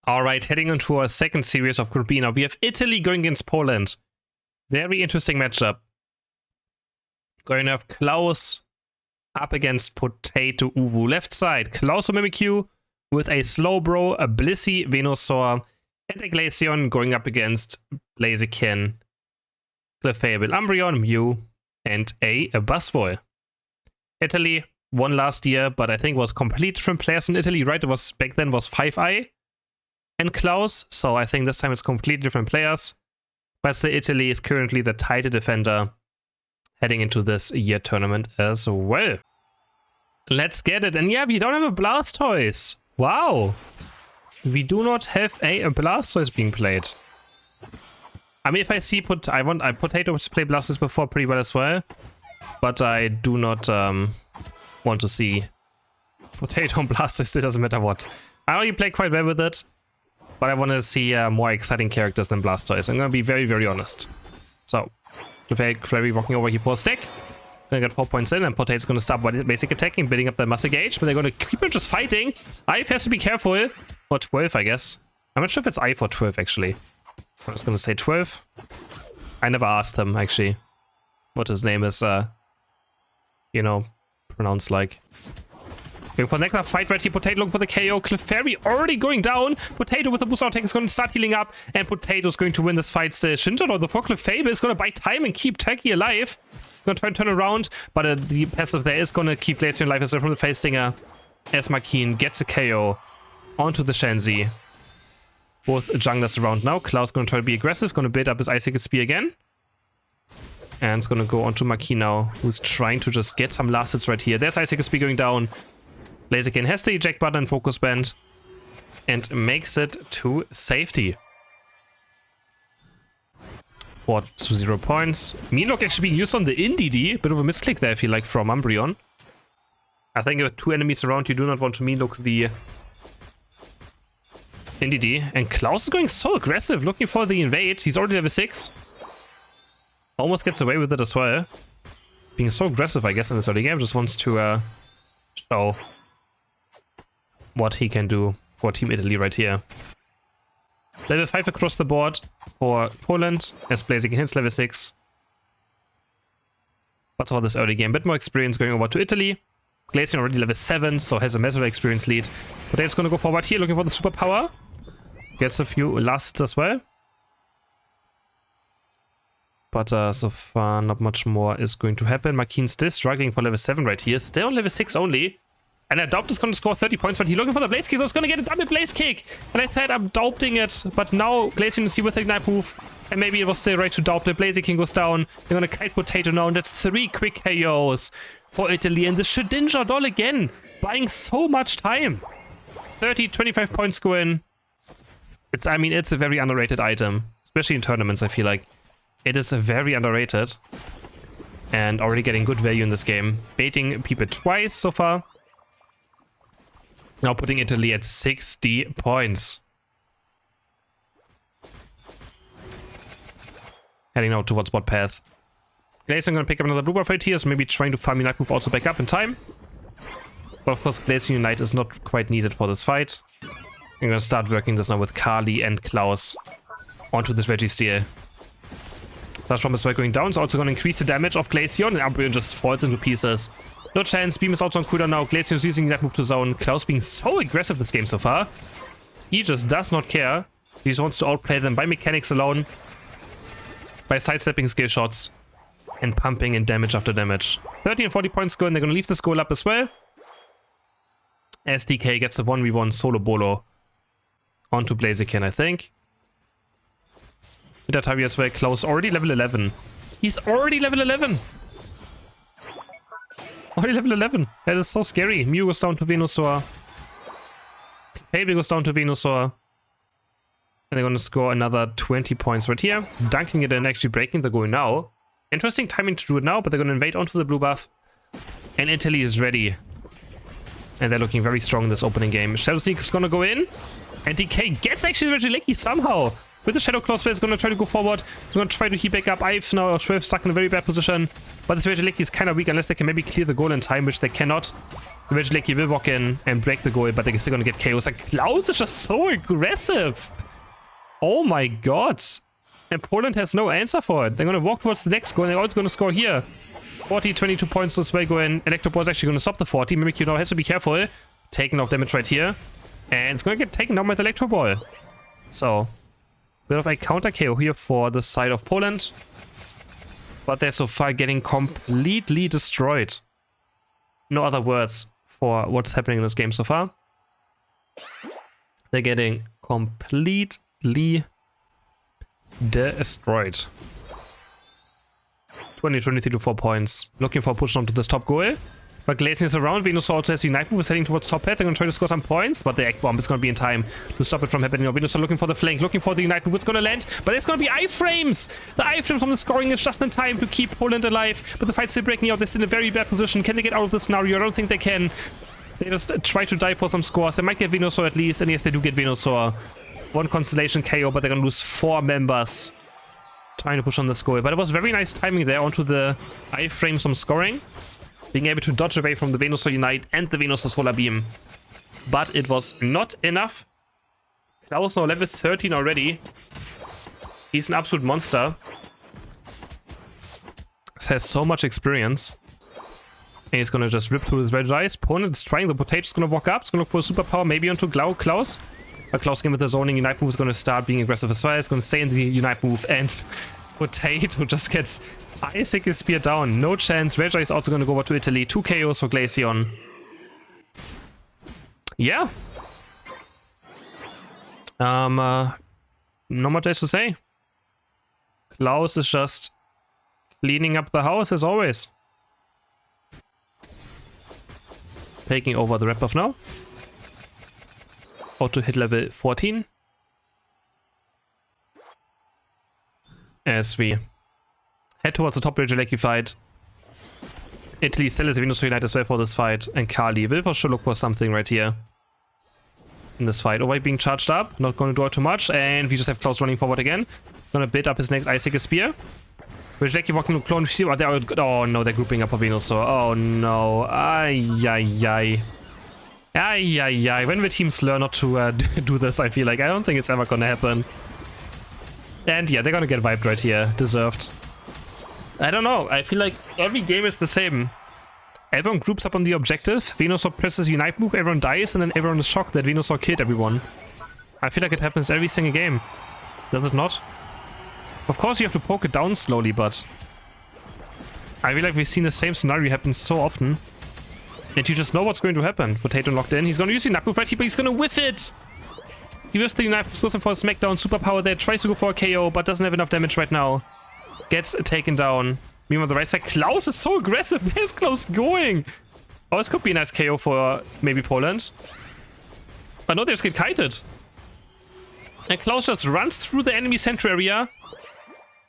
All right, heading into our second series of Group B now. We have Italy going against Poland. Very interesting matchup. Going to have Klaus up against Potato Uwu. Left side, Klaus will Mimikyu with a Slowbro, a Blissey, Venusaur, and a Glaceon going up against Blaziken, Clefable, Umbreon, Mew, and a Buzzwole. Italy won last year, but I think was completely different players in Italy, right? It was back then was 5i and Klaus, so I think this time it's completely different players. But the Italy is currently the title defender heading into this year tournament as well. Let's get it. And yeah, we don't have a Blastoise. Wow. We do not have a Blastoise being played. I mean, if I see Potato to play Blastoise before pretty well as well, but I do not want to see Potato and Blastoise. It doesn't matter what. I know you play quite well with it, but I want to see more exciting characters than Blastoise. I'm going to be very, very honest. So, Clefairy walking over here for a stack. Gonna get 4 points in, and Potato's gonna start basic attacking, building up their muscle gauge, but they're gonna keep on just fighting. IF has to be careful. Or 12, I guess. I'm not sure if it's I for 12, actually. I'm just gonna say 12. I never asked him, actually, what his name is, you know, pronounced like. Going for the next fight right here. Potato looking for the KO. Clefairy already going down. Potato with the boost out tank is going to start healing up, and Potato's going to win this fight still. Shinjaro, the for Clefable, is going to buy time and keep Taki alive. Going to try to turn around, but the passive there is going to keep Glaceon alive as well from the face stinger. As Markeen gets a KO onto the Shenzi. Both junglers around now. Klaus going to try to be aggressive, going to build up his Icicle Spear again. And it's going to go onto Markeen now, who's trying to just get some last hits right here. There's Icicle Spear going down. Blaziken has the eject button and focus band and makes it to safety. 4 to 0 points. Meanlock actually being used on the Indeedee. Bit of a misclick there, I feel like, from Umbreon. I think with 2 enemies around, you do not want to Meanlock the Indeedee. And Klaus is going so aggressive, looking for the invade. He's already level 6. Almost gets away with it as well. Being so aggressive, I guess, in this early game. Just wants to show what he can do for Team Italy right here. Level 5 across the board for Poland, as Blaziken hits level 6. But for this early game, bit more experience going over to Italy. Glaceon already level 7, so has a massive experience lead. Potato's going to go forward here, looking for the superpower. Gets a few lasts as well. But so far, not much more is going to happen. Markeen still struggling for level 7 right here. Still on level 6 only. And I doubt is going to score 30 points, but he's looking for the Blaze Kick. So he's going to get a double Blaze Kick. And I said I'm doubting it, but now Glaceon is here with the Ignite move. And maybe it was still right to doubt it. Blaze King goes down. They're going to kite Potato now, and that's 3 quick KOs for Italy. And the Shedinja doll again, buying so much time. 30, 25 points go in. It's a very underrated item, especially in tournaments, I feel like. It is very underrated. And already getting good value in this game. Baiting people twice so far. Now putting Italy at 60 points. Heading now towards bot path. Glaceon gonna pick up another blue buff right here, so maybe trying to farm Unite move also back up in time. But of course, Glaceon Unite is not quite needed for this fight. I'm gonna start working this now with Carly and Klaus onto this Registeel. Slash Bomb is going down, so also gonna increase the damage of Glaceon, and Umbreon just falls into pieces. No chance. Beam is also on cooldown now. Glaceon is using that move to zone. Klaus being so aggressive this game so far. He just does not care. He just wants to outplay them by mechanics alone. By sidestepping skill shots. And pumping in damage after damage. 30 and 40 points go, and they're going to leave this goal up as well. SDK gets a 1v1 solo bolo onto Blaziken, I think. With that time as well. Klaus already level 11. He's already level 11. Already level 11. That is so scary. Mew goes down to Venusaur. Clefable goes down to Venusaur. And they're going to score another 20 points right here. Dunking it and actually breaking the goal now. Interesting timing to do it now, but they're going to invade onto the blue buff. And Italy is ready. And they're looking very strong in this opening game. Shadow Sneak is going to go in. And DK gets actually Regieleki somehow. With the Shadow Claw Spell, is going to try to go forward. They're going to try to heal back up. I've now 12 stuck in a very bad position. But this Regieleki is kind of weak unless they can maybe clear the goal in time, which they cannot. Eventually, he will walk in and break the goal, but they're still gonna get KOs. Like, Klaus is just so aggressive. Oh my god. And Poland has no answer for it. They're gonna walk towards the next goal, and they're also gonna score here. 40, 22 points to Sway go in. Electro is actually gonna stop the 40. Mimikyu now has to be careful. Taking off damage right here. And it's gonna get taken down with Electro Ball. So, bit of a counter KO here for the side of Poland. But they're so far getting completely destroyed. No other words for what's happening in this game so far. They're getting completely destroyed. 23 to 4 points. Looking for a push onto this top goal. But Glacier is around. Venusaur also has the Unite move, is heading towards top pet. They're going to try to score some points, but the Egg Bomb is going to be in time to stop it from happening. Venusaur looking for the flank, looking for the Unite move. It's going to land, but it's going to be iframes. The iframes from the scoring is just in time to keep Poland alive. But the fight's still breaking out. They're still in a very bad position. Can they get out of this scenario? I don't think they can. They just try to die for some scores. They might get Venusaur at least, and yes, they do get Venusaur. One Constellation KO, but they're going to lose 4 members trying to push on this goal. But it was very nice timing there onto the iframes from scoring. Being able to dodge away from the Venusaur Unite and the Venusaur Solar Beam. But it was not enough. Klaus now level 13 already. He's an absolute monster. He has so much experience. And he's gonna just rip through his red dice. Opponent is trying. The Potato's gonna walk up. It's gonna look for a superpower, maybe onto Klaus. But Klaus again with the zoning Unite move is gonna start being aggressive as well. It's gonna stay in the Unite move, and Potato just gets Icicle Spear down. No chance. Regia is also gonna go over to Italy. 2 KOs for Glaceon. Yeah. Not much else to say. Klaus is just cleaning up the house as always. Taking over the red buff now. Auto hit level 14. As we head towards the top Regieleki fight. Italy still has a Venusaur Unite as well for this fight. And Kali will for sure look for something right here. In this fight. Overweight being charged up. Not going to do it too much. And we just have Klaus running forward again. Gonna build up his next Icicle Spear. Regieleki walking to clone. Oh no, they're grouping up for Venusaur. Oh no. Ay, ay, ay. Ay, ay, ay. When will teams learn not to do this, I feel like. I don't think it's ever gonna happen. And yeah, they're gonna get wiped right here. Deserved. I don't know. I feel like every game is the same. Everyone groups up on the objective. Venusaur presses Unite move, everyone dies, and then everyone is shocked that Venusaur killed everyone. I feel like it happens every single game. Does it not? Of course you have to poke it down slowly, but I feel like we've seen the same scenario happen so often. And you just know what's going to happen. Potato locked in. He's going to use the Unite move right here, but he's going to whiff it! He whiffs the Unite move, goes in for a smackdown, superpower there, tries to go for a KO, but doesn't have enough damage right now. Gets taken down. Meanwhile, the right side, Klaus is so aggressive. Where's Klaus going? Oh, this could be a nice KO for maybe Poland. But no, they just get kited. And Klaus just runs through the enemy center area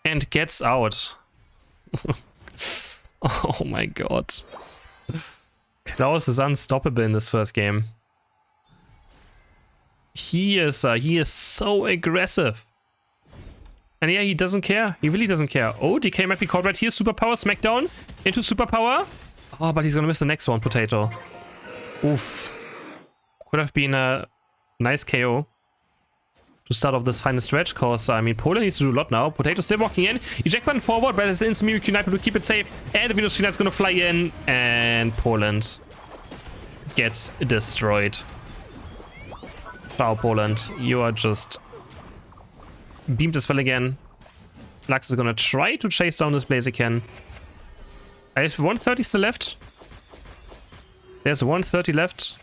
and gets out. Oh my god. Klaus is unstoppable in this first game. He is so aggressive. And yeah, he doesn't care. He really doesn't care. Oh, DK might be caught right here. Superpower, smackdown into superpower. Oh, but he's gonna miss the next one, Potato. Oof. Could have been a nice KO to start off this final stretch, cause I mean, Poland needs to do a lot now. Potato still walking in. Eject button forward, but there's instant Mimikyu Unite to keep it safe. And the Venusaur Unite's gonna fly in, and Poland gets destroyed. Ciao, Poland. You are just beamed as well again. Lux is gonna try to chase down this Blaziken. There's 130 still left. There's 130 left.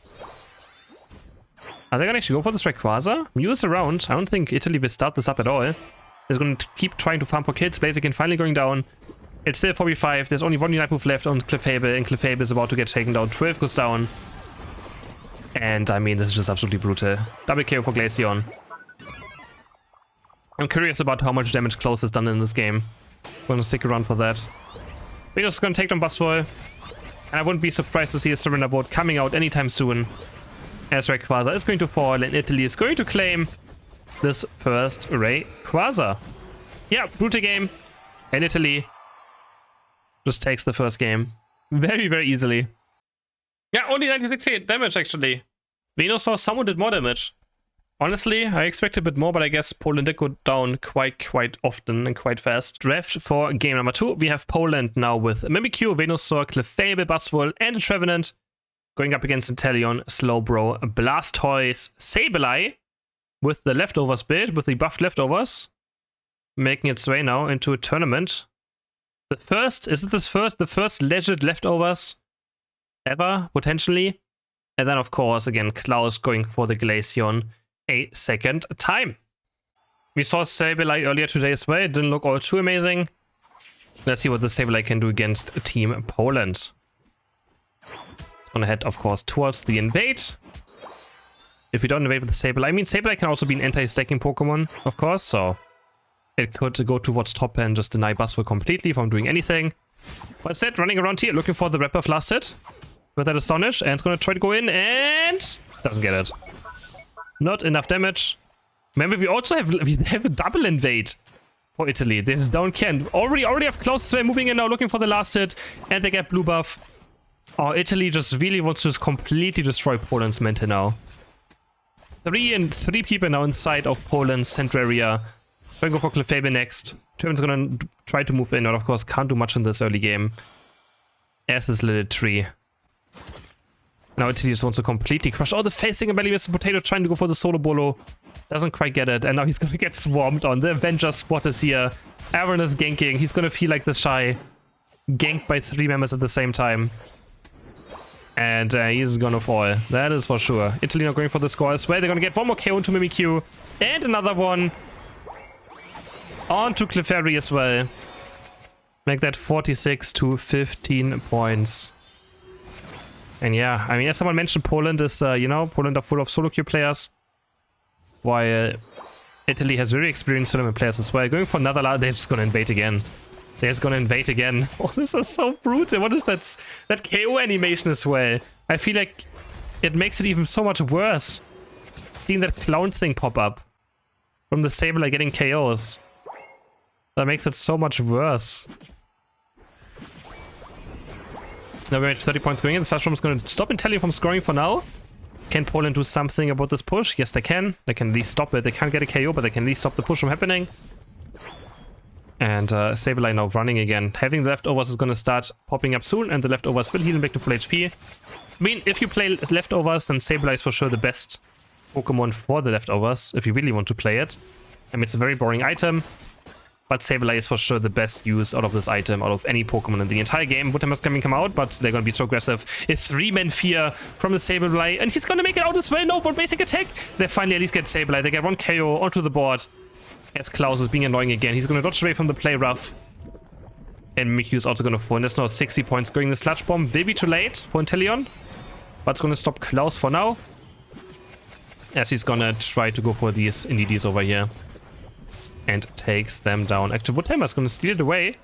Are they gonna actually go for this Rayquaza? Mew is around. I don't think Italy will start this up at all. They're gonna keep trying to farm for kills. Blaziken finally going down. It's still 4v5. There's only one Unite move left on Clefable, and Clefable is about to get taken down. 12 goes down. And I mean, this is just absolutely brutal. Double KO for Glaceon. I'm curious about how much damage Klaus has done in this game. Gonna stick around for that. We're just gonna take down Buzzball. And I wouldn't be surprised to see a surrender board coming out anytime soon. As Rayquaza is going to fall, and Italy is going to claim this first Rayquaza. Yeah, brutal game. And Italy just takes the first game very, very easily. Yeah, only 96 damage actually. Venusaur someone did more damage. Honestly, I expected a bit more, but I guess Poland did go down quite often and quite fast. Draft for game number 2. We have Poland now with Mimikyu, Venusaur, Clefable, Buzzwole, and a Trevenant. Going up against Inteleon, Slowbro, Blastoise, Sableye with the leftovers build, with the buffed leftovers. Making its way now into a tournament. The first legit leftovers ever, potentially. And then, of course, again, Klaus going for the Glaceon a second time. We saw Sableye earlier today as well. It didn't look all too amazing. Let's see what the Sableye can do against Team Poland. It's gonna head, of course, towards the invade. If we don't invade with the Sableye, I mean, Sableye can also be an anti-stacking Pokemon, of course, so it could go towards top and just deny Buzzwole completely from doing anything. But instead, running around here, looking for the Wrap-Off last hit with that Astonish, and it's gonna try to go in and doesn't get it. Not enough damage. Remember, we have a double invade for Italy. They just don't care. Already have Klaus moving in now, looking for the last hit, and they get blue buff. Oh, Italy just really wants to just completely destroy Poland's Mente now. Three people now inside of Poland's center area. Gonna go for Clefable next. Trevenant's gonna try to move in, and of course can't do much in this early game. As this little tree. Now Italy just wants to completely crush all the facing ability with the Potato, trying to go for the Solo Bolo. Doesn't quite get it, and now he's gonna get swarmed on. The Avenger squad is here. Aaron is ganking. He's gonna feel like the Shy. Ganked by 3 members at the same time. And he's gonna fall. That is for sure. Italy now going for the score as well. They're gonna get one more KO into Mimikyu. And another one. On to Clefairy as well. Make that 46 to 15 points. And yeah, I mean, as someone mentioned, Poland is, Poland are full of solo queue players. While Italy has very experienced tournament players as well. Going for another last, they're just gonna invade again. They're just gonna invade again. Oh, this is so brutal. What is that KO animation as well? I feel like it makes it even so much worse. Seeing that clown thing pop up from the Sableye getting KOs. That makes it so much worse. Now we're at 30 points going in. The Sludge is going to stop Inteleon from scoring for now. Can Poland do something about this push? Yes, they can. They can at least stop it. They can't get a KO, but they can at least stop the push from happening. And Sableye now running again. Having the leftovers is going to start popping up soon, and the leftovers will heal him back to full HP. I mean, if you play leftovers, then Sableye is for sure the best Pokemon for the leftovers, if you really want to play it. I mean, it's a very boring item. But Sableye is for sure the best use out of this item, out of any Pokemon in the entire game. Woodhammer is coming come out, but they're going to be so aggressive. A 3-man fear from the Sableye, and he's going to make it out as well. No, but basic attack. They finally at least get Sableye. They get 1 KO onto the board. As Klaus is being annoying again. He's going to dodge away from the play rough. And Mimikyu is also going to fall. And there's now 60 points going. The Sludge Bomb will be too late for Inteleon. But it's going to stop Klaus for now. As he's going to try to go for these NDDs over here. And takes them down. Actually, Woodhammer is going to steal it away.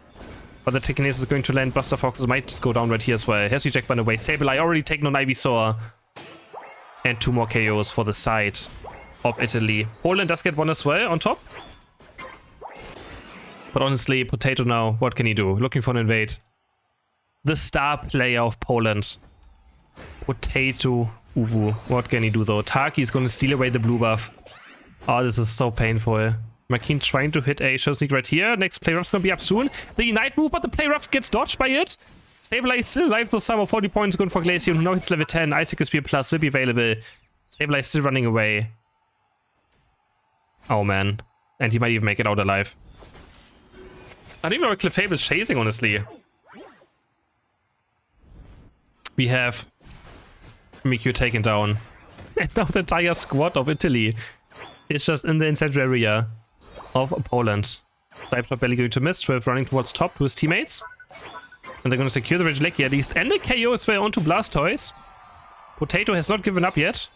But the Telekinesis is going to land. Buster Foxes might just go down right here as well. Here's the Jack Bun away. Sableye already taken on Ivysaur. And 2 more KOs for the side of Italy. Poland does get 1 as well on top. But honestly, Potato now, what can he do? Looking for an invade. The star player of Poland. Potato Uwu. What can he do though? Taki is going to steal away the blue buff. Oh, this is so painful. Makin trying to hit a Show Sneak right here. Next play rough's gonna be up soon. The Unite move, but the play rough gets dodged by it. Sableye is still alive though, some of 40 points going for Glaceon, who now hits level 10. Isaac Spear Plus will be available. Sableye is still running away. Oh man. And he might even make it out alive. I don't even know what Clefable is chasing, honestly. We have Mimikyu taken down. And now the entire squad of Italy is just in the inside area of Poland. Cybertop barely going to miss, 12 running towards top to his teammates. And they're going to secure the Regieleki at least. And the KO is way onto Blastoise. Potato has not given up yet.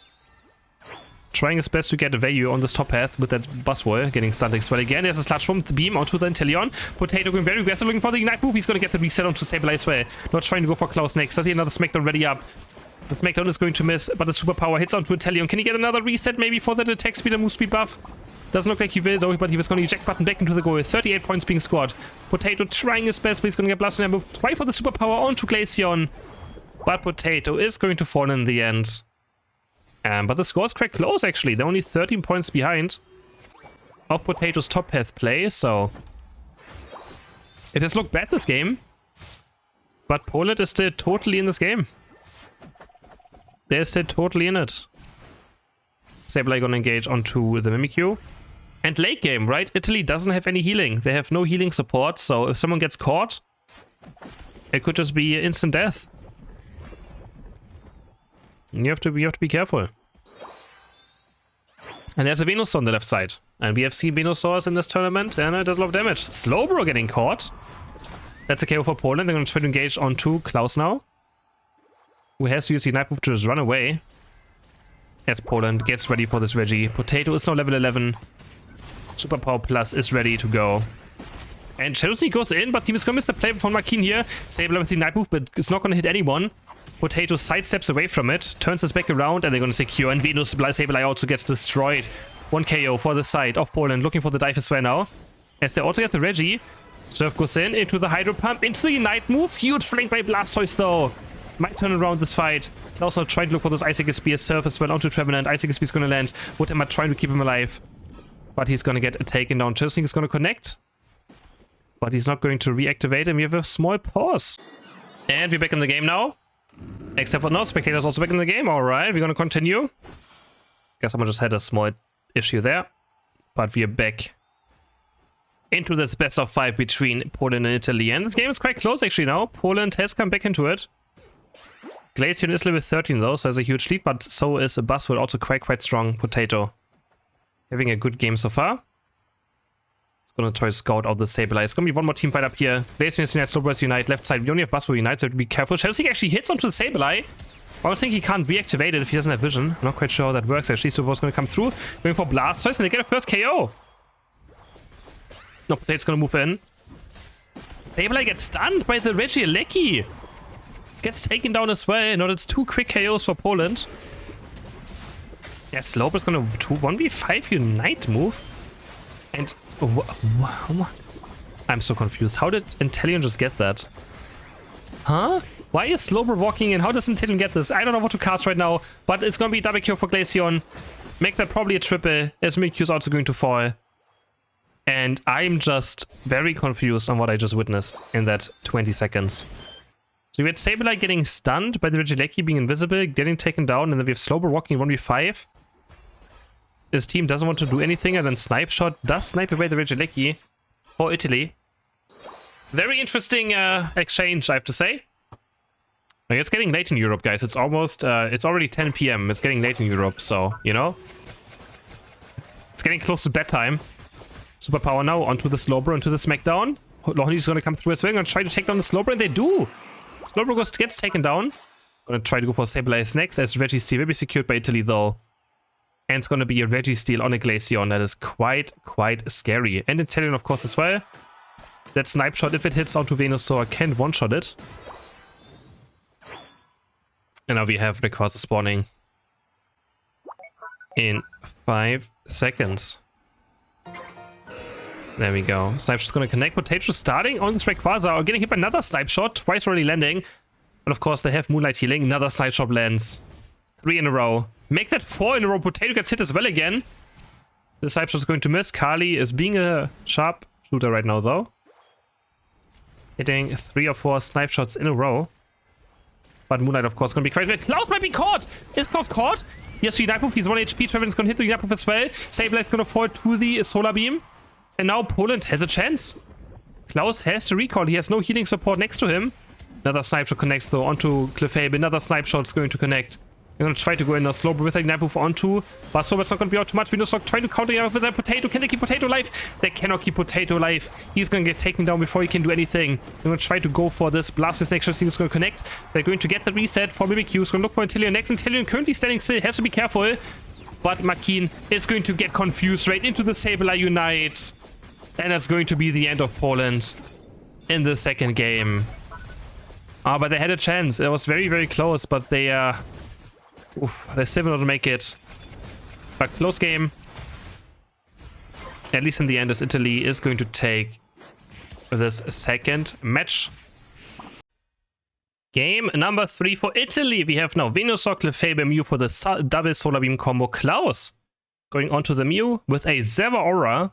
Trying his best to get a value on this top path with that Buzzwole. Getting stunned as well again. There's a Sludge Bomb, the beam onto the Inteleon. Potato going very aggressive, looking for the Ignite move. He's going to get the reset onto Sableye as well. Not trying to go for Klaus next. I see another Smackdown ready up. The Smackdown is going to miss, but the Superpower hits onto Inteleon. Can he get another reset maybe for that attack speed and move speed buff? Doesn't look like he will though, but he was going to eject button back into the goal. 38 points being scored. Potato trying his best, but he's going to get Blast and move. Try for the Superpower onto Glaceon. But Potato is going to fall in the end. But the score is quite close, actually. They're only 13 points behind of Potato's top path play, so it has looked bad this game. But Poland is still totally in this game. They're still totally in it. Sableye gonna engage onto the Mimikyu. And late game, right? Italy doesn't have any healing. They have no healing support, so if someone gets caught, it could just be instant death. You have to be careful. And there's a Venusaur on the left side. And we have seen Venusaurs in this tournament, and it does a lot of damage. Slowbro getting caught. That's a KO for Poland. They're going to try to engage onto Klaus now, who has to use the Night Move to just run away. As Poland gets ready for this Reggie. Potato is now level 11. Superpower Plus is ready to go. And Shadow Sneak goes in, but he was going to miss the play from Markin here. Sableye with the Night Move, but it's not going to hit anyone. Potato sidesteps away from it, turns his back around, and they're going to secure. And Venus Sableye also gets destroyed. 1 KO for the side of Poland, looking for the dive as well now. As they also get the Reggie. Surf goes in, into the Hydro Pump, into the Night Move. Huge flank by Blastoise though. Might turn around this fight. Klaus now trying to look for this Icicle Spear. Surf as well onto Trevenant. Icicle Spear is going to land. Woodhammer trying to keep him alive. But he's going to get taken down. Chelsea is going to connect. But he's not going to reactivate him. We have a small pause. And we're back in the game now. Except for no spectators also back in the game. Alright, we're going to continue. Guess someone just had a small issue there. But we're back into this best of 5 between Poland and Italy. And this game is quite close actually now. Poland has come back into it. Glaceon is level 13 though, so has a huge lead, but so is a Buzzword, also quite strong. Potato having a good game so far. It's gonna try to scout out the Sableye. It's gonna be one more team fight up here. Glaceon is Unite, Slowbro Unite, left side. We only have Buzzword Unite, so have to be careful. Shadowseek actually hits onto the Sableye. I don't think he can't reactivate it if he doesn't have vision. I'm not quite sure how that works actually. So what's gonna come through? Going for Blastoise and they get a first KO. No, Potato's gonna move in. Sableye gets stunned by the Regieleki. Gets taken down as well. No, that's 2 quick KOs for Poland. Yeah, Slowbro's gonna 1v5 Unite move. And I'm so confused. How did Inteleon just get that? Huh? Why is Slowbro walking in? How does Inteleon get this? I don't know what to cast right now, but it's gonna be double kill for Glaceon. Make that probably a triple, as Mimikyu is also going to fall. And I'm just very confused on what I just witnessed in that 20 seconds. So we had Sableye getting stunned by the Regieleki being invisible, getting taken down, and then we have Slowbro walking 1v5. His team doesn't want to do anything, and then Snipe Shot does snipe away the Regieleki for Italy. Very interesting exchange, I have to say. Like, it's getting late in Europe, guys. It's almost, it's already 10 PM. It's getting late in Europe, so, you know. It's getting close to bedtime. Superpower now onto the Slowbro, into the Smackdown. Lohni's gonna come through as well. Gonna try to take down the Slowbro, and they do. Slowbro gets taken down. Gonna try to go for Sableye next, as Registeel will be secured by Italy though. And it's gonna be a Registeel on a Glaceon. That is quite scary. And Inteleon, of course, as well. That Snipe Shot, if it hits onto Venusaur, can one-shot it. And now we have Rayquaza spawning in 5 seconds. There we go. Snipe Shot's gonna connect. Potato starting on this Rayquaza, or getting hit by another Snipe Shot, twice already landing. But of course they have Moonlight Healing. Another Snipe Shot lands. 3 in a row. Make that 4 in a row. Potato gets hit as well again. The Snipe Shot's going to miss. Kali is being a sharp shooter right now though. Hitting 3 or 4 Snipe Shots in a row. But Moonlight, of course, gonna be crazy. Klaus might be caught! Is Klaus caught? Yes, the Unite Move. He's 1 HP. Trevenant's gonna hit the Unite Move as well. Sableye's gonna fall to the Solar Beam. And now Poland has a chance. Klaus has to recall. He has no healing support next to him. Another Snipe Shot connects though onto Clefable. Another Snipe Shot's going to connect. They're going to try to go in now. Slowbro with a Unite Move onto. But Slowbro's not going to be out too much. Venusaur trying to counter him with that Potato. Can they keep Potato alive? They cannot keep Potato alive. He's going to get taken down before he can do anything. They're going to try to go for this. Blastoise next team is going to connect. They're going to get the reset for Mimikyu. He's going to look for Inteleon next. Inteleon currently standing still. Has to be careful. But Markin is going to get confused right into the Sableye Unite. And that's going to be the end of Poland in the second game. But they had a chance. It was very close, but they still will not make it. But close game. At least in the end, as Italy is going to take this second match. Game number 3 for Italy. We have now Venusaur, Clefable, Mew for the double Solar Beam combo. Klaus going onto the Mew with a Zeraora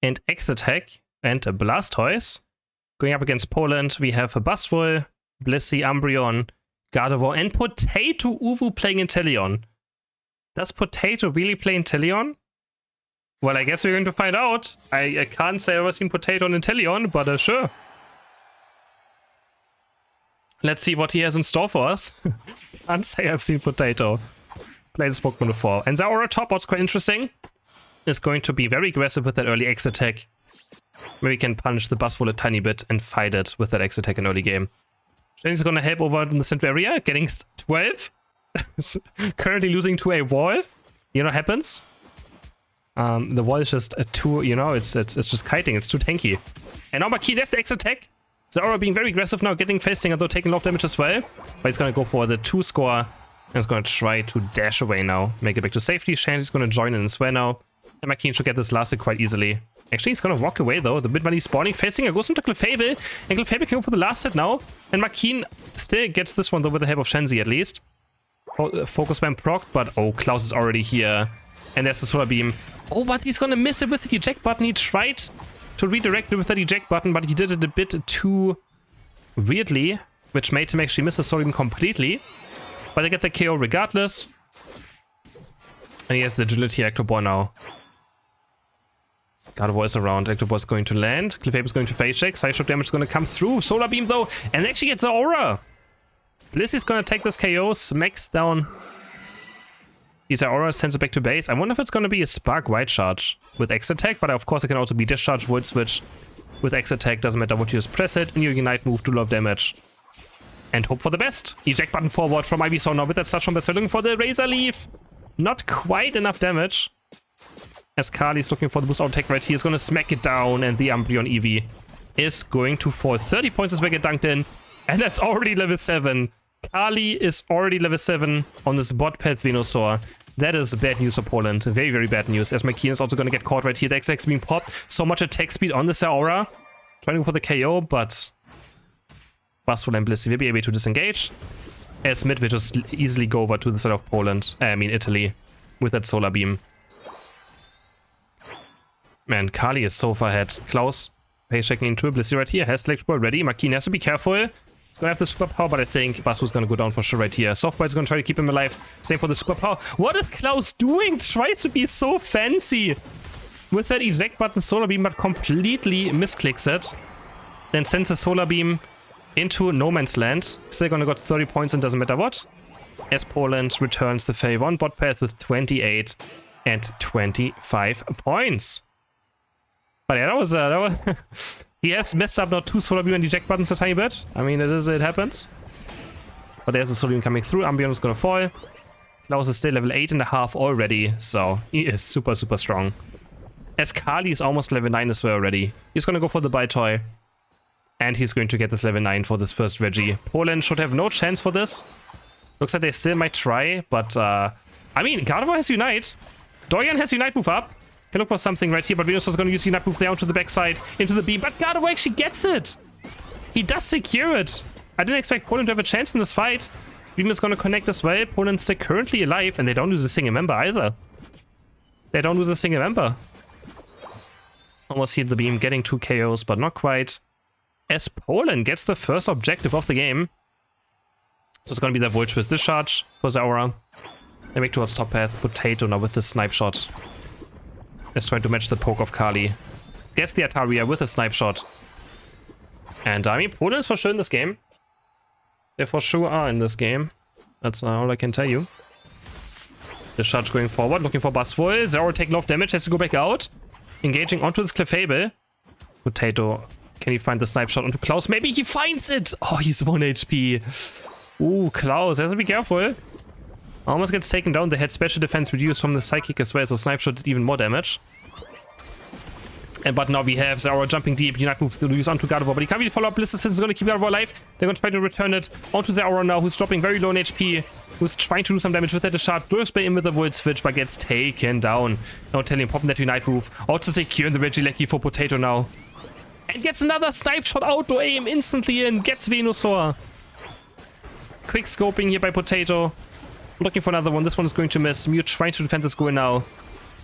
and X-Attack and a Blastoise. Going up against Poland, we have a Buzzwole, Blissey, Umbreon, Gardevoir, and Potato Uwu playing Inteleon. Does Potato really play Inteleon? Well, I guess we're going to find out. I can't say I've ever seen Potato on Inteleon, but sure. Let's see what he has in store for us. Can't say I've seen Potato play this Pokemon before. And Zeraora top, what's quite interesting, is going to be very aggressive with that early X-Attack. Where we can punch the Buzzwole a tiny bit and fight it with that X-Attack in early game. Shen's going to help over in the center area, getting 12. Currently losing to a wall. You know what happens? The wall is just too, you know, it's just kiting. It's too tanky. And now Maki, there's the X-Attack. Zeraora being very aggressive now, getting facing, although taking a lot of damage as well. But he's going to go for the 2 score. And he's going to try to dash away now. Make it back to safety. Shanty's going to join in as well now. And Maki should get this lasted quite easily. Actually, he's going to walk away though. The mid-money spawning, facing it, goes into Clefable. And Clefable can go for the last hit now. And Makin still gets this one though with the help of Shenzi at least. Focus Spam proc, but oh, Klaus is already here. And there's the Solar Beam. Oh, but he's going to miss it with the eject button. He tried to redirect it with that eject button, but he did it a bit too weirdly, which made him actually miss the Solar Beam completely. But they get the KO regardless. And he has the agility Electro now. Gardevoir is around. Electro is going to land. Clefable is going to phase check. Side shot damage is going to come through. Solar Beam though, and actually gets the aura. Bliss is going to take this KO, smacks down. These Aura sends it back to base. I wonder if it's going to be a Spark White Charge with X-Attack, but of course it can also be Discharge, Void Switch with X-Attack. Doesn't matter what you just press it, and your Unite move, do a lot of damage. And hope for the best. Eject button forward from Ivysaur now with that Touch from Best. We're looking for the Razor Leaf. Not quite enough damage. As Kali's looking for the boost out attack right here, is going to smack it down, and the Umbreon Eevee is going to fall. 30 points as we get dunked in, and that's already level 7. Kali is already level 7 on this bot path Venusaur. That is bad news for Poland. Very, very bad news. As Makina is also going to get caught right here. The X-Attack being popped. So much attack speed on the Zeraora. Trying to go for the KO, but Buzzwole and Blissey will be able to disengage. As mid will just easily go over to the side of Poland. I mean Italy. With that Solar Beam. Man, Kali is so far ahead. Klaus, phase checking into it. Blissey right here. Has the Electric Ball ready. Makina has to be careful. He's gonna have the superpower, but I think Buzzwole's gonna go down for sure right here. Softball's gonna try to keep him alive. Same for the superpower. What is Klaus doing? Tries to be so fancy with that eject button Solar Beam, but completely misclicks it. Then sends the Solar Beam into no man's land. Still gonna got 30 points and doesn't matter what. As Poland returns the favor on bot path with 28 and 25 points. But yeah, that was he has messed up now 2 Solar Beam and eject buttons a tiny bit. I mean, it happens. But there's a Solar Beam coming through. Umbreon is gonna fall. Klaus is still level 8.5 already, so he is super, super strong. As Kali is almost level 9 as well already. He's gonna go for the Baltoy. And he's going to get this level 9 for this first Reggie. Poland should have no chance for this. Looks like they still might try, but I mean, Gardevoir has Unite. Dorian has Unite move up. Can look for something right here, but Venusaur's going to use Unite move down to the backside, into the beam. But Gardevoir actually gets it. He does secure it. I didn't expect Poland to have a chance in this fight. Beam is going to connect as well. Poland's still currently alive, and they don't lose a single member either. They don't lose a single member. Almost hit the beam, getting 2 KOs, but not quite. As Poland gets the first objective of the game. So it's going to be the Void Twist Discharge for Zeraora. They make towards top path. Potato now with the Snipe Shot. Is trying to match the poke of Kali. Gets the Ataria with a Snipe Shot. And I mean, Poland is for sure in this game. They for sure are in this game. That's all I can tell you. Discharge going forward, looking for Buzzwole. Zeraora taking a lot of damage, has to go back out. Engaging onto this Clefable. Potato, can he find the Snipe Shot onto Klaus? Maybe he finds it! Oh, he's 1 HP. Ooh, Klaus, has to be careful. Almost gets taken down. They had special defense reduced from the Psychic as well, so Snipe Shot did even more damage. But now we have Zeraora jumping deep. Unite move to use onto Gardevoir, but he can't really follow up. Bliss is going to keep Gardevoir alive. They're going to try to return it onto Zeraora now, who's dropping very low in HP. Who's trying to do some damage with that shot. Does play in with the Void Switch, but gets taken down. Now telling him popping that Unite move. Also securing the Regieleki for Potato now. And gets another Snipe Shot auto aim instantly in. Gets Venusaur. quick scoping here by Potato. Looking for another one. This one is going to miss. Mew trying to defend this goal now.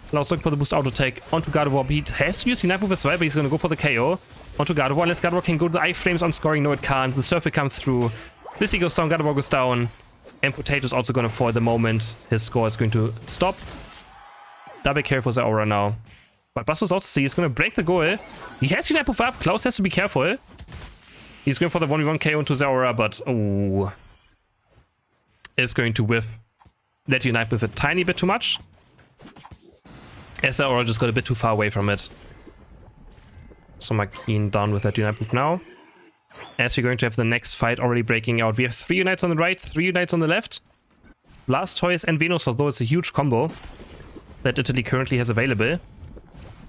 Klaus looking for the boost auto take. Onto Gardevoir. He has to use the Night Move as well, but he's going to go for the KO. Onto Gardevoir. Unless Gardevoir can go to the iframes on scoring. No, it can't. The Surf will come through. Blissey goes down. Gardevoir goes down. And Potato's also going to fall the moment his score is going to stop. Double carry for Zaora now. But Buster's also see he's going to break the goal. He has Unite Move up. Klaus has to be careful. He's going for the 1v1 KO into Zaora, but oh, is going to whiff that Unite Move a tiny bit too much. As Zaora just got a bit too far away from it. So Makeen down with that Unite Move now. As we're going to have the next fight already breaking out. We have 3 Unites on the right, 3 Unites on the left. Blastoise and Venus, although it's a huge combo that Italy currently has available.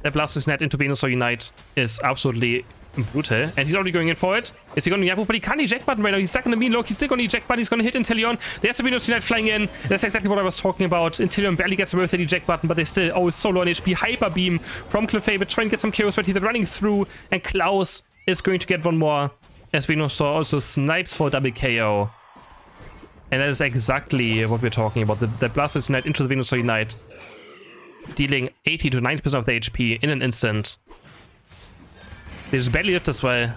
That Blastoise net into Venusaur Unite is absolutely brutal. And he's already going in for it. Is he going to move? But he can't eject button right now. He's stuck in the mean look. He's still going to eject button. He's going to hit Inteleon. There's the Venusaur Unite flying in. That's exactly what I was talking about. Inteleon barely gets away with that eject button, but they still, oh, it's so low on HP. Hyper Beam from Clefable, trying to get some KOs right here. They're running through, and Klaus is going to get one more. As Venusaur also snipes for a double KO. And that is exactly what we're talking about. The Blastoise Unite into the Venusaur Unite. Dealing 80 to 90% of the HP in an instant. They just barely lift as well.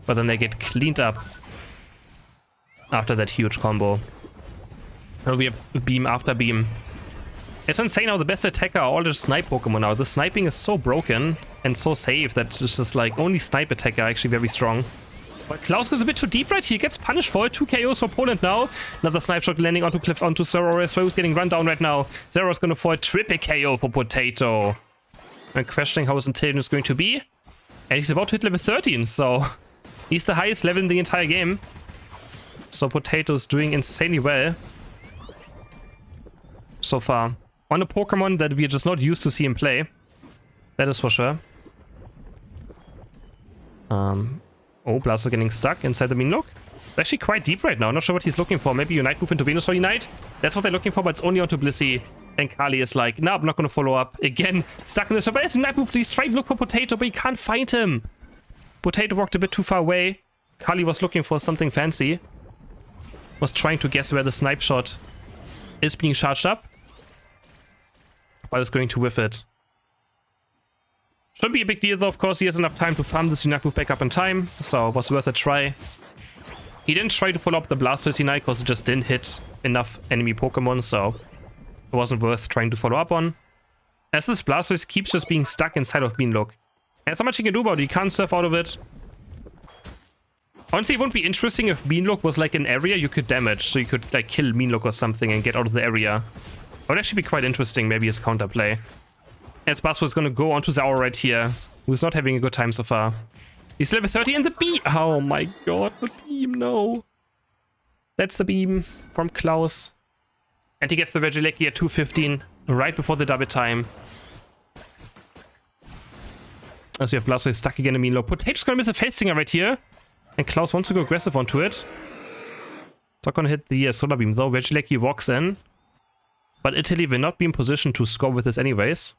But then they get cleaned up after that huge combo. And we have beam after beam. It's insane how the best attacker are all just snipe Pokemon now. The sniping is so broken and so safe that it's just like only snipe attacker are actually very strong. But Klaus goes a bit too deep right here. Gets punished for it. 2 KOs for Poland now. Another snipe shot landing onto Cliff onto Zeraora as well, who's getting run down right now. Zeraora's going to fall. Triple KO for Potato. I'm questioning how his intelligence is going to be. And he's about to hit level 13, so he's the highest level in the entire game. So Potato's doing insanely well so far. On a Pokemon that we're just not used to see him play. That is for sure. Oh, Blaster getting stuck inside the mean look. Actually quite deep right now. Not sure what he's looking for. Maybe Unite Move into Venusaur Unite. That's what they're looking for, but it's only onto Blissey. And Kali is like, no, I'm not going to follow up. Again, stuck in this. But it's Unite Move. He's trying to look for Potato, but he can't find him. Potato walked a bit too far away. Kali was looking for something fancy. Was trying to guess where the snipe shot is being charged up. But is going to whiff it. Should be a big deal though, of course. He has enough time to farm this Unite Move back up in time, so it was worth a try. He didn't try to follow up the Blastoise Unite because it just didn't hit enough enemy Pokemon, so it wasn't worth trying to follow up on. As this Blastoise keeps just being stuck inside of Beanlook. There's not much he can do about it. He can't surf out of it. Honestly, it wouldn't be interesting if Beanlook was like an area you could damage, so you could like kill Beanlook or something and get out of the area. That would actually be quite interesting, maybe as counterplay. As Buster is going to go onto Zaora right here, who's not having a good time so far. He's level 30 and the beam. Oh my god, the beam, no. That's the beam from Klaus. And he gets the Regieleki at 215, right before the double time. As we have Blastoise stuck again in mean low. Potato's going to miss a face stinger right here. And Klaus wants to go aggressive onto it. Not going to hit the Solar Beam though. Regieleki walks in. But Italy will not be in position to score with this anyways.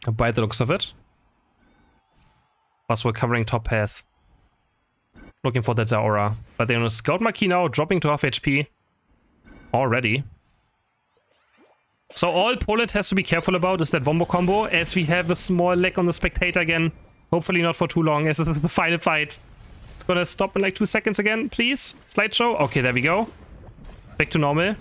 By the looks of it. Plus we're covering top path. Looking for that Zaora. But they're on a Scout Marquee now, dropping to half HP. Already. So all Poland has to be careful about is that Wombo combo, as we have a small lag on the Spectator again. Hopefully not for too long, as this is the final fight. It's gonna stop in like 2 seconds again, please. Slideshow. Okay, there we go. Back to normal.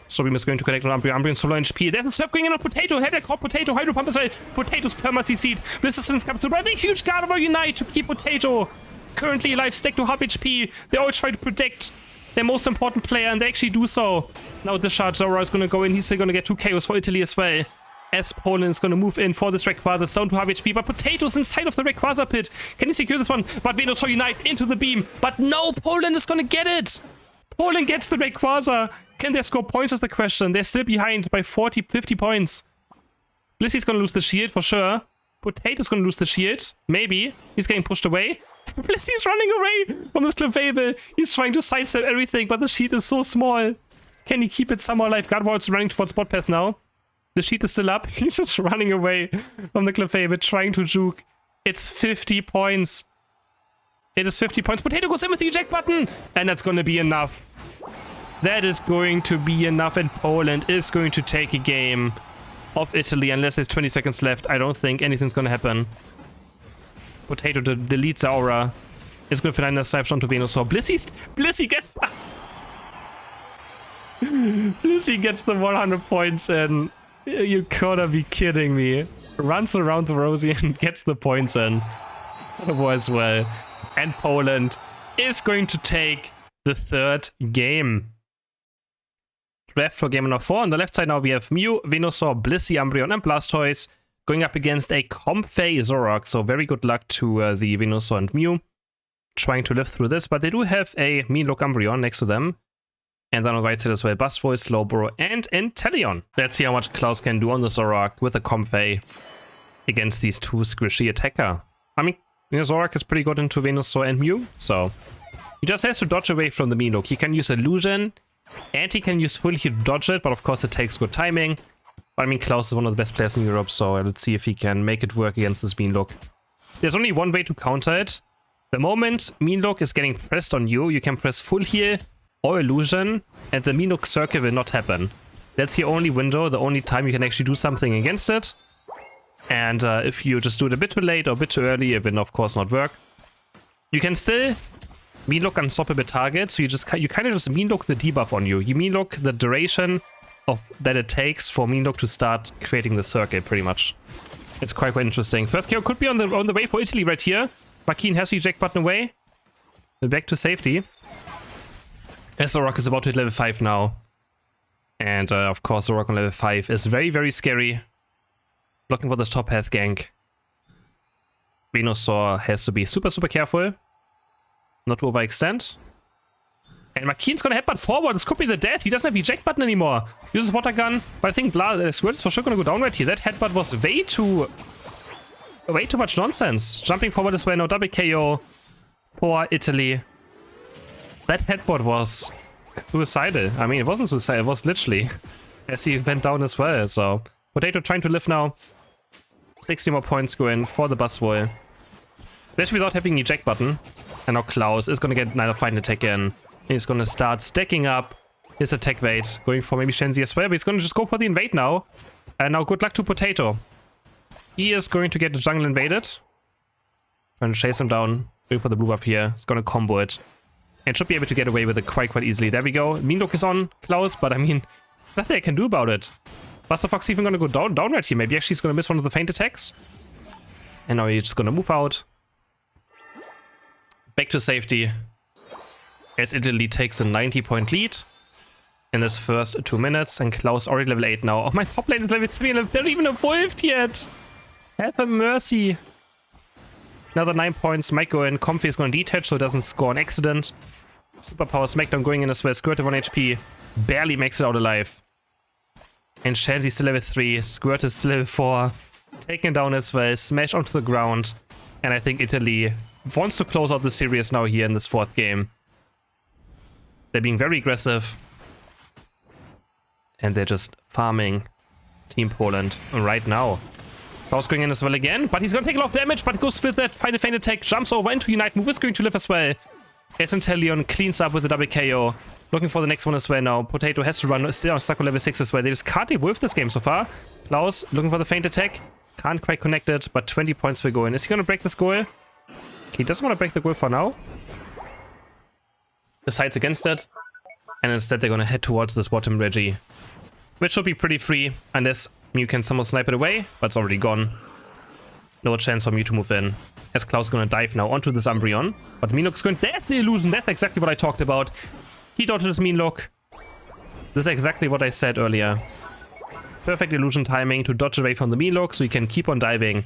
Sobeam is going to connect on Umbreon solo HP. There's a Surf going in on Potato. Head caught Potato. Hydro Pump as well. Potato's Permacy Seed. Resistance comes through. But a huge Gardevoir Unite to keep Potato currently alive, stacked to half HP. They always try to protect their most important player, and they actually do so. Now the Discharge Zaora is going to go in. He's still going to get 2 KOs for Italy as well. As Poland is going to move in for this Rayquaza. It's down to half HP, but Potato's inside of the Rayquaza pit. Can he secure this one? But Venusaur Unite into the beam. But no, Poland is going to get it. Poland gets the Rayquaza. Can they score points is the question. They're still behind by 40, 50 points. Blissey's going to lose the shield for sure. Potato's going to lose the shield. Maybe. He's getting pushed away. Blissey's running away from this Clefable. He's trying to sidestep everything, but the shield is so small. Can he keep it somehow alive? Gardevoir's running towards bot path now. The sheet is still up. He's just running away from the Clefable, trying to juke. It's 50 points. It is 50 points. Potato goes in with the eject button. And that's going to be enough. That is going to be enough. And Poland is going to take a game of Italy. Unless there's 20 seconds left, I don't think anything's going to happen. Potato deletes the aura. Is going to find a snipe onto Venusaur. Blissey gets... Blissey gets the 100 points in. You gotta be kidding me. Runs around the Rosie and gets the points in. As well. And Poland is going to take the third game. Draft for game number 4. On the left side now we have Mew, Venusaur, Blissey, Umbreon, and Blastoise going up against a Comfey Zoroark. So very good luck to the Venusaur and Mew trying to live through this. But they do have a mean look Umbreon next to them. And then on the right side as well, Busvoice, Slowbro, and Inteleon. Let's see how much Klaus can do on the Zoroark with a Comfey against these two squishy attacker. I mean, Zoroark is pretty good into Venusaur and Mew, so he just has to dodge away from the mean look. He can use Illusion, and he can use Full Heal to dodge it, but of course it takes good timing. But I mean, Klaus is one of the best players in Europe, so let's see if he can make it work against this mean look. There's only one way to counter it. The moment mean look is getting pressed on you, you can press Full Heal or Illusion, and the mean look circle will not happen. That's your only window, the only time you can actually do something against it. And if you just do it a bit too late or a bit too early, it will of course not work. You can still mean look unstoppable targets, so you kind of just mean look the debuff on you. You mean look the duration of that it takes for mean look to start creating the circle, pretty much. It's quite interesting. First KO could be on the way for Italy right here. Makin has the eject button away. Back to safety. Zoroark is about to hit level 5 now. And of course Zoroark on level 5 is very, very scary. Looking for this top path gank. Venusaur has to be super, super careful. Not to overextend. And Makin's gonna headbutt forward. This could be the death. He doesn't have eject button anymore. Uses water gun. But I think Squirt is for sure gonna go down right here. That headbutt was way too much nonsense. Jumping forward as well. No double KO for Italy. That headbutt was suicidal. I mean, it wasn't suicidal. It was literally as he went down as well. So Potato trying to live now. 60 more points going for the Busvoice. Especially without having an eject button. And now Klaus is going to get another fighting attack in. He's going to start stacking up his attack weight. Going for maybe Shenzi as well. But he's going to just go for the invade now. And now good luck to Potato. He is going to get the jungle invaded. Trying to chase him down. Going for the blue buff here. He's going to combo it. And should be able to get away with it quite easily. There we go. Mean look is on Klaus. But I mean, there's nothing I can do about it. Buster Fox even going to go down right here. Maybe actually he's going to miss one of the feint attacks. And now he's just going to move out. Back to safety. As Italy takes a 90-point lead in this first 2 minutes. And Klaus already level 8 now. Oh, my top lane is level 3 and they're not even evolved yet. Have a mercy. Another 9 points. Might go in. Comfey is going to detach so it doesn't score an accident. Superpower Smackdown going in as well. Squirt at 1 HP. Barely makes it out alive. And Shenzi still level 3. Squirt is still level 4. Taken down as well. Smash onto the ground. And I think Italy wants to close out the series now here in this 4th game. They're being very aggressive. And they're just farming Team Poland right now. Klaus going in as well again. But he's going to take a lot of damage. But goes with that final feint attack. Jumps over into Unite. Move is going to live as well. As Inteleon cleans up with the double KO. Looking for the next one as well now. Potato has to run. Still on stuck on level 6 as well. They just can't evolve this game so far. Klaus looking for the feint attack. Can't quite connect it. But 20 points will go in. Is he going to break this goal? He doesn't want to break the goal for now. Decides against it. And instead they're going to head towards this bottom Reggie. Which should be pretty free. Unless Mew can somehow snipe it away. But it's already gone. No chance for Mew to move in. As Klaus is going to dive now onto this Umbreon. But Meanlook's going... There's the illusion. That's exactly what I talked about. He dodged his Meanlook. This is exactly what I said earlier. Perfect illusion timing to dodge away from the Meanlook so he can keep on diving.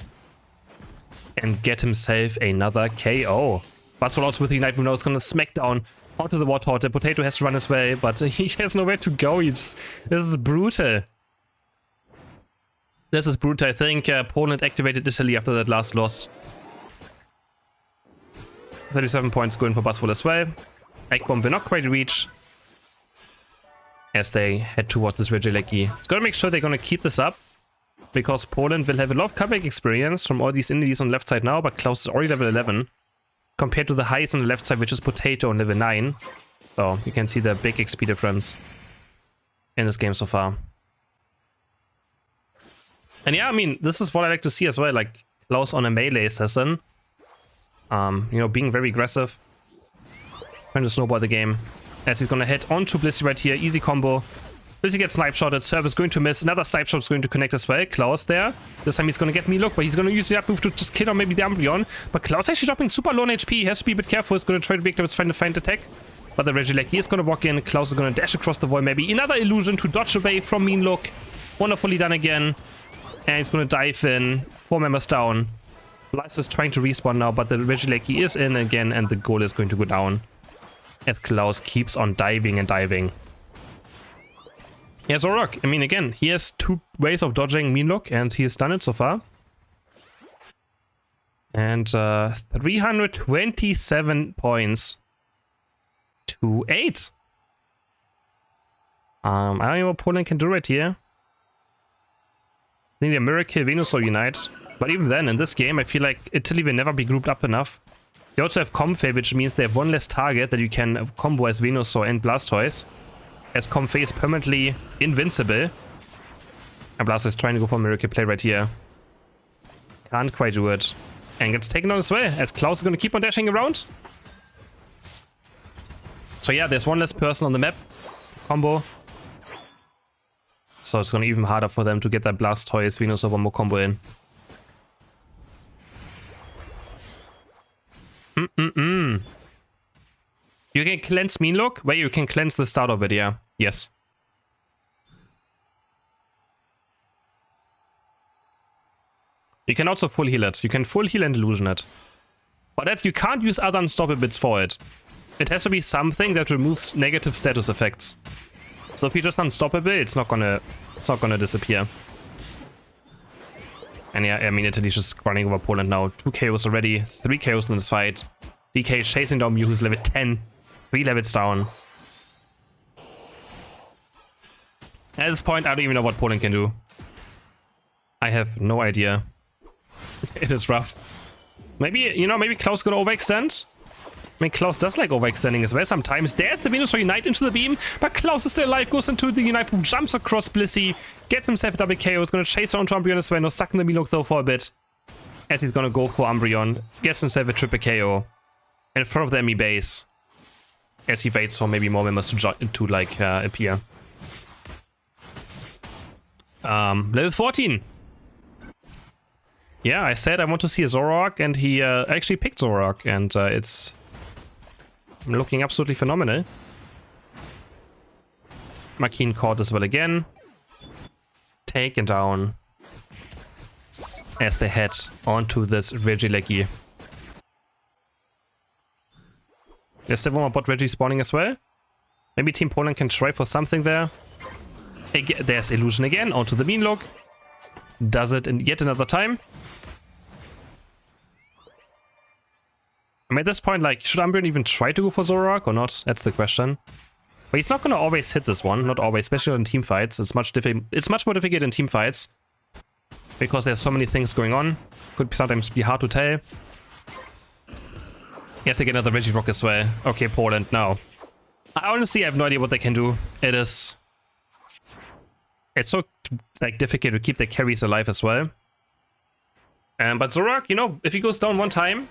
And get himself another KO. Buzzwole also with the Ignite move now is going to smack down onto the Warthog. The Potato has to run as well, but he has nowhere to go. This is brutal. This is brutal. I think Poland activated Italy after that last loss. 37 points going for Buzzwole as well. Egg Bomb will not quite reach. As they head towards this Regieleki. It's going to make sure they're going to keep this up. Because Poland will have a lot of comeback experience from all these indies on the left side now. But Klaus is already level 11. compared to the highest on the left side, which is Potato on level 9. So you can see the big XP difference in this game so far. And yeah, I mean, this is what I like to see as well, like Klaus on a melee assassin. You know, being very aggressive, trying to snowball the game. As he's gonna head onto Blissey right here, easy combo. Blissey gets snipe shotted, Serve is going to miss, another snipe shot is going to connect as well. Klaus there, this time he's gonna get me look, but he's gonna use the up move to just kill or maybe the Umbreon. But Klaus actually dropping super low on HP, he has to be a bit careful, he's gonna try to be active, trying to find attack. But the Regieleki is gonna walk in, Klaus is gonna dash across the wall, maybe another illusion to dodge away from Mean Look. Wonderfully done again. And he's gonna dive in, 4 members down. Lysa is trying to respawn now, but the Regieleki is in again, and the goal is going to go down. As Klaus keeps on diving and diving. Yeah, Zoroark, I mean, again, he has 2 ways of dodging Mean Look, and he has done it so far. And 327 points to 8. I don't know what Poland can do right here. I think the Miracle Venusaur unite. But even then, in this game, I feel like Italy will never be grouped up enough. They also have Comfey, which means they have 1 less target that you can combo as Venusaur and Blastoise. As Comfey is permanently invincible. And Blastoise is trying to go for a Miracle play right here. Can't quite do it. And gets taken on as well, as Klaus is going to keep on dashing around. So yeah, there's 1 less person on the map. Combo. So it's going to be even harder for them to get that Blastoise Venusaur 1 more combo in. You can cleanse Mean Look? Well, you can cleanse the start of it, yeah. Yes. You can also full heal it. You can full heal and illusion it. But that you can't use other unstoppable bits for it. It has to be something that removes negative status effects. So if you're just unstoppable, it's not gonna disappear. And yeah, I mean, Italy's just running over Poland now. 2 KOs already, 3 KOs in this fight. DK is chasing down Mew, who's level 10. 3 levels down. At this point, I don't even know what Poland can do. I have no idea. It is rough. Maybe, you know, maybe Klaus is gonna overextend? I mean, Klaus does like overextending as well sometimes. There's the Venusaur Unite into the beam, but Klaus is still alive, goes into the Unite boom, jumps across Blissey, gets himself a double KO, is gonna chase around to Umbreon as well, no stuck in the Mean Look though for a bit. As he's gonna go for Umbreon, gets himself a triple KO in front of the enemy base. As he waits for maybe more members to appear. Level 14. Yeah, I said I want to see a Zoroark, and he actually picked Zoroark, and it's looking absolutely phenomenal. Makeen caught as well again. Taken down as they head onto this Regieleki. There's still 1 more bot Reggie spawning as well. Maybe Team Poland can try for something there. There's Illusion again, onto the Mean Look. Does it in yet another time. I mean, at this point, like, should Umbreon even try to go for Zoroark or not? That's the question. But he's not gonna always hit this one, not always, especially in team fights. It's much more difficult in team fights because there's so many things going on. Could sometimes be hard to tell. You have to get another Regirock as well. Okay, Poland, now. I honestly have no idea what they can do. It's so, like, difficult to keep the carries alive as well. But Zoroark, you know, if he goes down 1 time...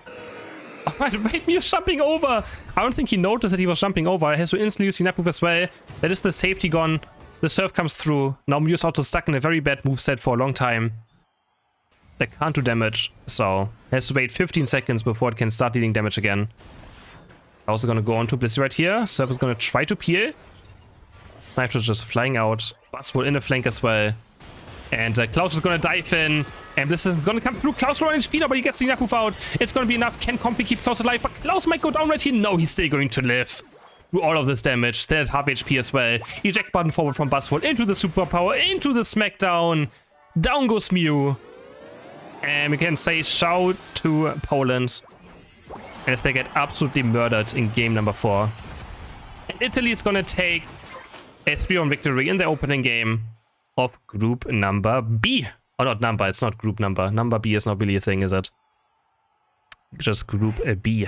Oh, wait, Mew's jumping over! I don't think he noticed that he was jumping over. He has to instantly use the Nap move as well. That is the safety gone. The Surf comes through. Now Mew's also stuck in a very bad moveset for a long time. They can't do damage, so has to wait 15 seconds before it can start dealing damage again. Also gonna go on to Blissey right here. Surf is gonna try to peel. Sniper is just flying out. Buzzwole in the flank as well. And Klaus is gonna dive in. And Blissey is gonna come through. Klaus low in speed, but he gets the enough move out. It's gonna be enough. Can Comfey keep Klaus alive? But Klaus might go down right here. No, he's still going to live through all of this damage. Still at half HP as well. Eject button forward from Buzzwole into the superpower, into the smackdown. Down goes Mew. And we can say shout to Poland as they get absolutely murdered in game number 4. And Italy is gonna take a 3-1 victory in the opening game of group number B. Oh, not number, it's not group number. Number B is not really a thing, is it? Just group B.